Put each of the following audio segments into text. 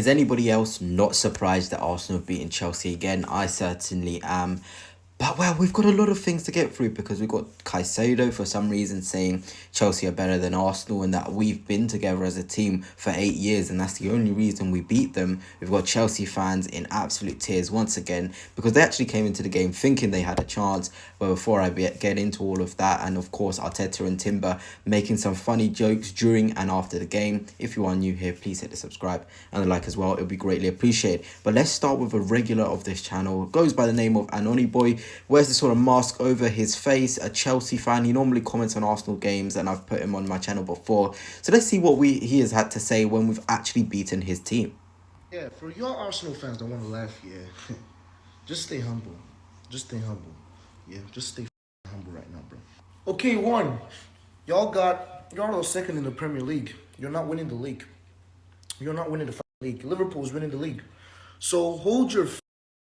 Is anybody else not surprised that Arsenal have beaten Chelsea again? I certainly am. But well, we've got a lot of things to get through because we've got Caicedo for some reason saying Chelsea are better than Arsenal and that we've been together as a team for 8 years and that's the only reason we beat them. We've got Chelsea fans in absolute tears once again because they actually came into the game thinking they had a chance. But before I get into all of that, and of course Arteta and Timber making some funny jokes during and after the game. If you are new here, please hit the subscribe and the like as well. It'll be greatly appreciated. But let's start with a regular of this channel. It goes by the name of Anoni Boy. Wears this sort of mask over his face, a Chelsea fan. He normally comments on Arsenal games and I've put him on my channel before. So let's see what he has had to say when we've actually beaten his team. Yeah, for y'all Arsenal fans that want to laugh, yeah, just stay humble. Just stay humble. Yeah, just stay humble right now, bro. Okay, y'all are second in the Premier League. You're not winning the league. You're not winning the league. Liverpool's winning the league. So hold your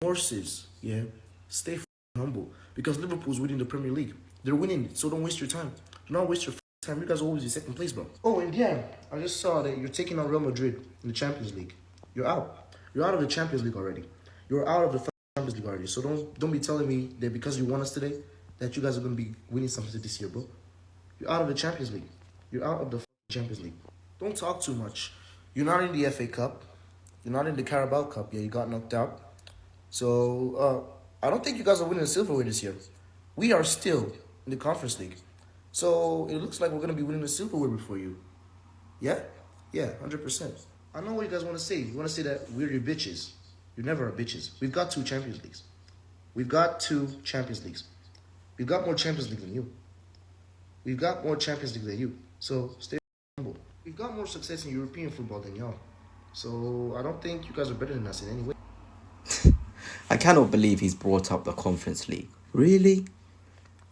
horses, yeah. Stay humble because Liverpool's winning the Premier League. They're winning it, so don't waste your time. Do not waste your time. You guys are always in second place, bro. Oh, and yeah, I just saw that you're taking on Real Madrid in the Champions League. You're out. You're out of the Champions League already. You're out of the Champions League already. So don't be telling me that because you won us today that you guys are gonna be winning something this year, bro. You're out of the Champions League. You're out of the Champions League. Don't talk too much. You're not in the FA Cup. You're not in the Carabao Cup. Yeah, you got knocked out. So I don't think you guys are winning the silverware this year. We are still in the Conference League. So it looks like we're going to be winning the silverware before you. Yeah? Yeah, 100%. I know what you guys want to say. You want to say that we're your bitches. You're never our bitches. We've got 2 Champions Leagues. We've got 2 Champions Leagues. We've got more Champions League than you. We've got more Champions League than you. So stay humble. We've got more success in European football than y'all. So I don't think you guys are better than us in any way. I cannot believe he's brought up the Conference League. Really?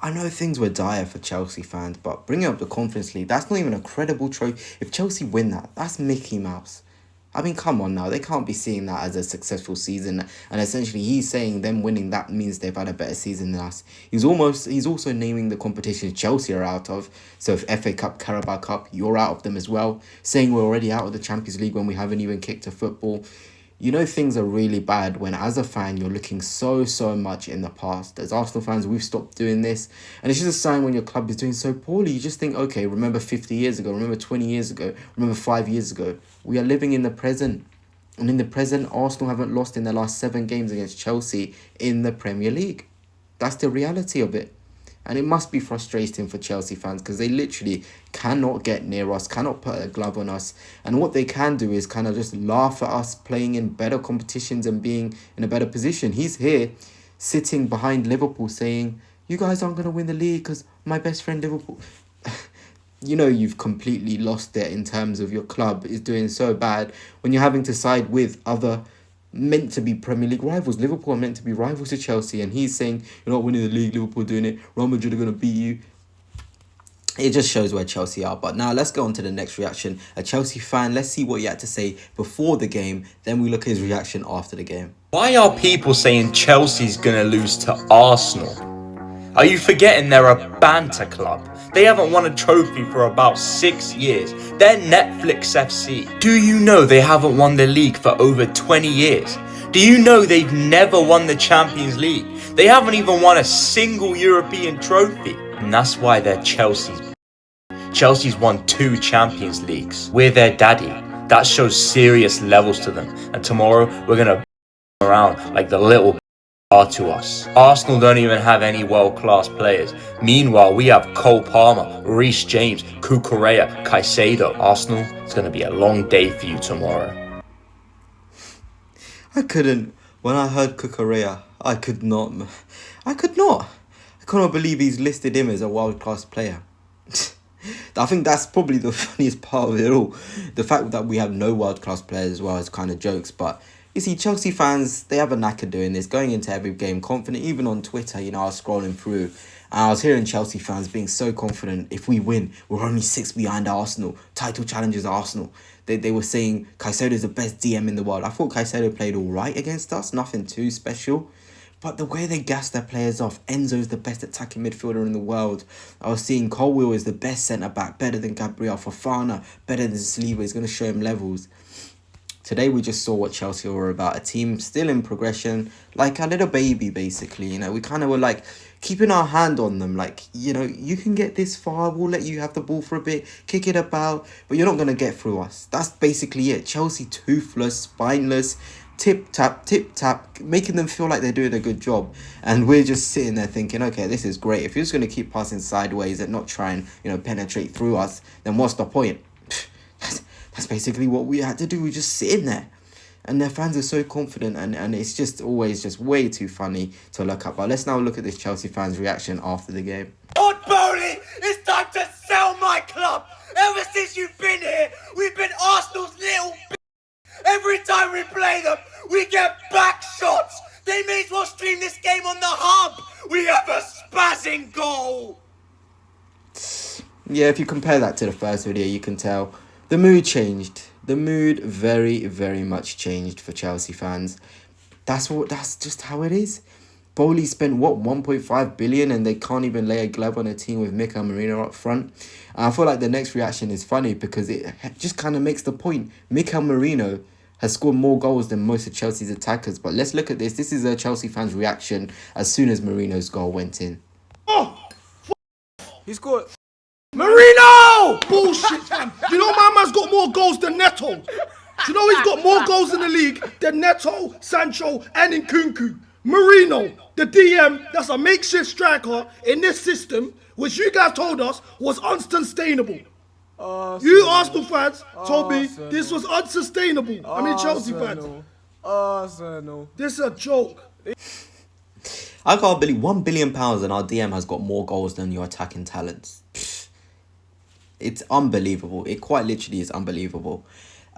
I know things were dire for Chelsea fans, but bringing up the Conference League, that's not even a credible trophy. If Chelsea win that, that's Mickey Mouse. I mean, come on now. They can't be seeing that as a successful season. And essentially, he's saying them winning that means they've had a better season than us. He's also naming the competitions Chelsea are out of. So if FA Cup, Carabao Cup, you're out of them as well. Saying we're already out of the Champions League when we haven't even kicked a football. You know things are really bad when as a fan you're looking so much in the past. As Arsenal fans, we've stopped doing this. And it's just a sign when your club is doing so poorly. You just think, okay, remember 50 years ago, remember 20 years ago, remember 5 years ago. We are living in the present. And in the present, Arsenal haven't lost in their last 7 games against Chelsea in the Premier League. That's the reality of it. And it must be frustrating for Chelsea fans because they literally cannot get near us, cannot put a glove on us. And what they can do is kind of just laugh at us playing in better competitions and being in a better position. He's here sitting behind Liverpool saying, you guys aren't going to win the league because my best friend Liverpool. You know you've completely lost it in terms of your club is doing so bad when you're having to side with other meant to be Premier League rivals. Liverpool are meant to be rivals to Chelsea, and he's saying you're not winning the league. Liverpool doing it. Real Madrid are going to beat you. It just shows where Chelsea are. But now let's go on to the next reaction. A Chelsea fan. Let's see what he had to say before the game. Then we look at his reaction after the game. Why are people saying Chelsea's going to lose to Arsenal? Are you forgetting they're a banter club? They haven't won a trophy for about 6 years. They're Netflix FC. Do you know they haven't won the league for over 20 years? Do you know they've never won the Champions League? They haven't even won a single European trophy. And that's why they're Chelsea's. Chelsea's won 2 Champions Leagues. We're their daddy. That shows serious levels to them. And tomorrow we're going to around like the little are to us. Arsenal don't even have any world-class players. Meanwhile, we have Cole Palmer, Reece James, Cucurella, Caicedo. Arsenal, it's going to be a long day for you tomorrow. When I heard Cucurella, I could not. I cannot believe he's listed him as a world-class player. I think that's probably the funniest part of it all. The fact that we have no world-class players as well is kind of jokes, but you see, Chelsea fans, they have a knack of doing this, going into every game confident. Even on Twitter, I was scrolling through and I was hearing Chelsea fans being so confident. If we win, we're only 6 behind Arsenal. Title challengers Arsenal. They were saying Caicedo is the best DM in the world. I thought Caicedo played all right against us, nothing too special. But the way they gas their players off, Enzo's the best attacking midfielder in the world. I was seeing Colwill is the best centre-back, better than Gabriel. Fofana, better than Saliba. He's going to show him levels. Today we just saw what Chelsea were about. A team still in progression, like a little baby, basically. You know, we kind of were like keeping our hand on them. Like, you know, you can get this far. We'll let you have the ball for a bit, kick it about, but you're not going to get through us. That's basically it. Chelsea toothless, spineless, tip tap, making them feel like they're doing a good job. And we're just sitting there thinking, okay, this is great. If you're just going to keep passing sideways and not try and, you know, penetrate through us, then what's the point? That's basically what we had to do. We just sit in there. And their fans are so confident, and it's just always just way too funny to look at. But let's now look at this Chelsea fans' reaction after the game. Todd Bowley, it's time to sell my club. Ever since you've been here, we've been Arsenal's little Every time we play them, we get back shots. They may as well stream this game on the hub. We have a spazzing goal. Yeah, if you compare that to the first video, you can tell the mood changed. The mood very, very much changed for Chelsea fans. That's just how it is. Bowley spent, 1.5 billion, and they can't even lay a glove on a team with Mikel Merino up front. And I feel like the next reaction is funny because it just kind of makes the point. Mikel Merino has scored more goals than most of Chelsea's attackers. But let's look at this. This is a Chelsea fan's reaction as soon as Merino's goal went in. Oh! He scored. Marino! Bullshit, fam. You know my man's got more goals than Neto. Do you know he's got more goals in the league than Neto, Sancho, and Nkunku? Marino, the DM, that's a makeshift striker in this system, which you guys told us was unsustainable. You Arsenal fans told me this was unsustainable. I mean Chelsea fans. This is a joke. I can't believe £1 billion and our DM has got more goals than your attacking talents. It's unbelievable. It quite literally is unbelievable.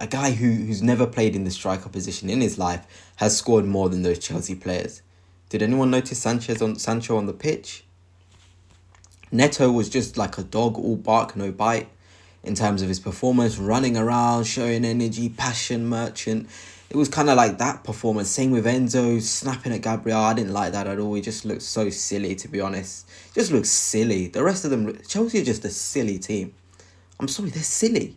A guy who's never played in the striker position in his life has scored more than those Chelsea players. Did anyone notice Sancho on the pitch? Neto was just like a dog, all bark, no bite. In terms of his performance, running around, showing energy, passion, merchant. It was kind of like that performance. Same with Enzo, snapping at Gabriel. I didn't like that at all. He just looked so silly, to be honest. Just looks silly. The rest of them, Chelsea are just a silly team. I'm sorry, they're silly.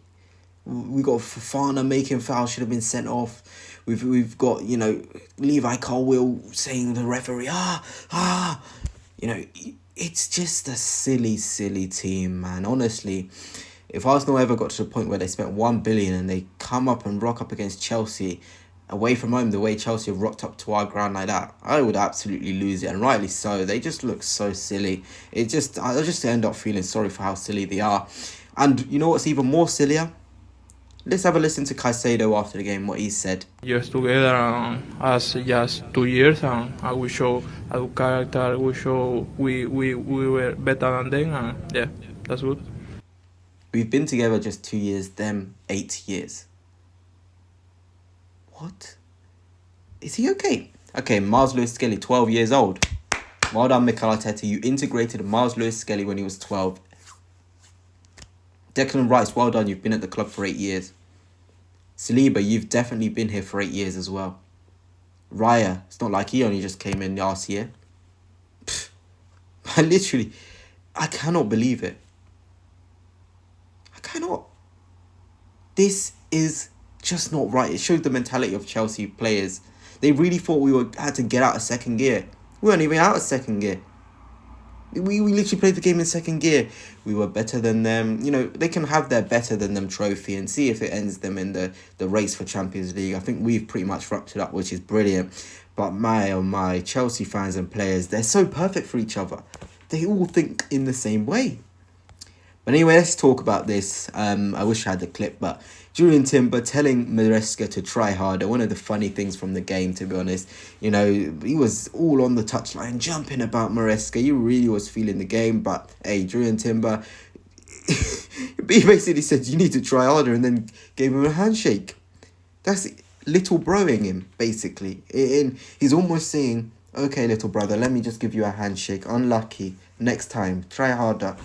We got Fofana making foul, should have been sent off. We've got, you know, Levi Colwill saying the referee, you know, it's just a silly, silly team, man. Honestly, if Arsenal ever got to the point where they spent 1 billion and they come up and rock up against Chelsea away from home, the way Chelsea have rocked up to our ground like that, I would absolutely lose it, and rightly so. They just look so silly. I just end up feeling sorry for how silly they are. And you know what's even more sillier? Let's have a listen to Caicedo after the game, what he said. Years together as just 2 years, and we show a good character. We show we were better than them, and yeah, that's good. We've been together just 2 years, them 8 years. What? Is he okay? Okay, Miles Lewis-Skelly, 12 years old. Well done, Mikel Arteta. You integrated Miles Lewis-Skelly when he was 12. Declan Rice, well done. You've been at the club for 8 years. Saliba, you've definitely been here for 8 years as well. Raya, it's not like he only just came in last year. I cannot believe it. I cannot. This is just not right. It shows the mentality of Chelsea players. They really thought we had to get out of second gear. We weren't even out of second gear. We literally played the game in second gear. We were better than them. You know, they can have their better than them trophy and see if it ends them in the race for Champions League. I think we've pretty much wrapped it up, which is brilliant. But my, oh my, Chelsea fans and players, they're so perfect for each other. They all think in the same way. But anyway, let's talk about this. I wish I had the clip, but Julian Timber telling Maresca to try harder. One of the funny things from the game, to be honest. You know, he was all on the touchline, jumping about Maresca. He really was feeling the game. But, hey, Julian Timber, he basically said, you need to try harder, and then gave him a handshake. That's little broing him, basically. And he's almost saying, okay, little brother, let me just give you a handshake. Unlucky. Next time, try harder.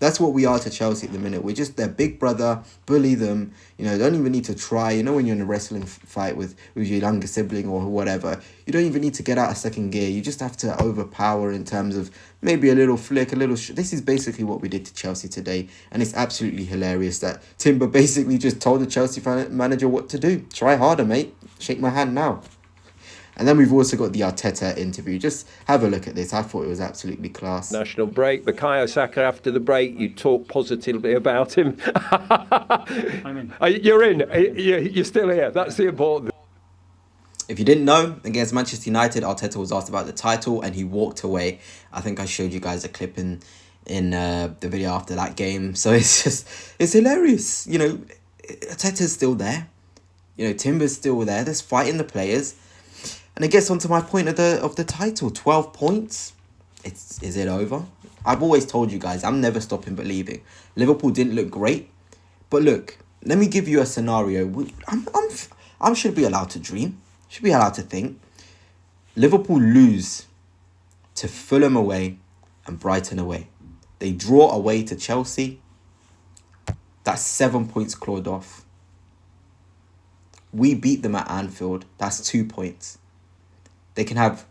That's what we are to Chelsea at the minute. We're just their big brother, bully them. You know, don't even need to try. You know, when you're in a wrestling fight with your younger sibling or whatever, you don't even need to get out of second gear. You just have to overpower in terms of maybe a little flick, a little... This is basically what we did to Chelsea today. And it's absolutely hilarious that Timber basically just told the Chelsea manager what to do. Try harder, mate. Shake my hand now. And then we've also got the Arteta interview. Just have a look at this. I thought it was absolutely class. National break. Bukayo Saka after the break, you talk positively about him. I'm in. You're in. You're still here. That's the important thing. If you didn't know, against Manchester United, Arteta was asked about the title and he walked away. I think I showed you guys a clip in the video after that game. So it's hilarious. You know, Arteta's still there. You know, Timber's still there. There's fighting the players. And it gets onto my point of the title. 12 points. Is it over? I've always told you guys, I'm never stopping believing. Liverpool didn't look great. But look, let me give you a scenario. I should be allowed to dream. Should be allowed to think. Liverpool lose to Fulham away and Brighton away. They draw away to Chelsea. That's 7 points clawed off. We beat them at Anfield. That's 2 points. They can have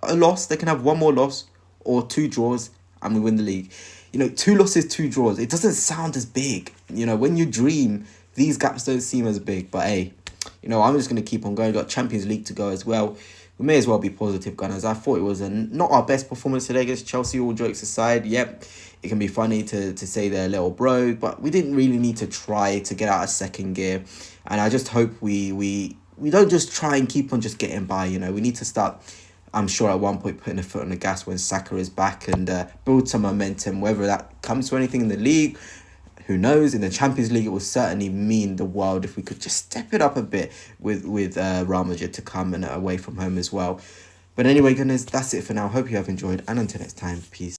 a loss. They can have one more loss or 2 draws and we win the league. You know, 2 losses, 2 draws. It doesn't sound as big. You know, when you dream, these gaps don't seem as big. But hey, you know, I'm just going to keep on going. Got Champions League to go as well. We may as well be positive, Gunners. I thought it was not our best performance today against Chelsea, all jokes aside. Yep, it can be funny to say they're a little broke, but we didn't really need to try to get out of second gear. And I just hope we don't just try and keep on just getting by, you know. We need to start, I'm sure, at one point putting a foot on the gas when Saka is back and build some momentum, whether that comes to anything in the league. Who knows? In the Champions League, it will certainly mean the world if we could just step it up a bit with Real Madrid to come and away from home as well. But anyway, guys, that's it for now. Hope you have enjoyed. And until next time, peace.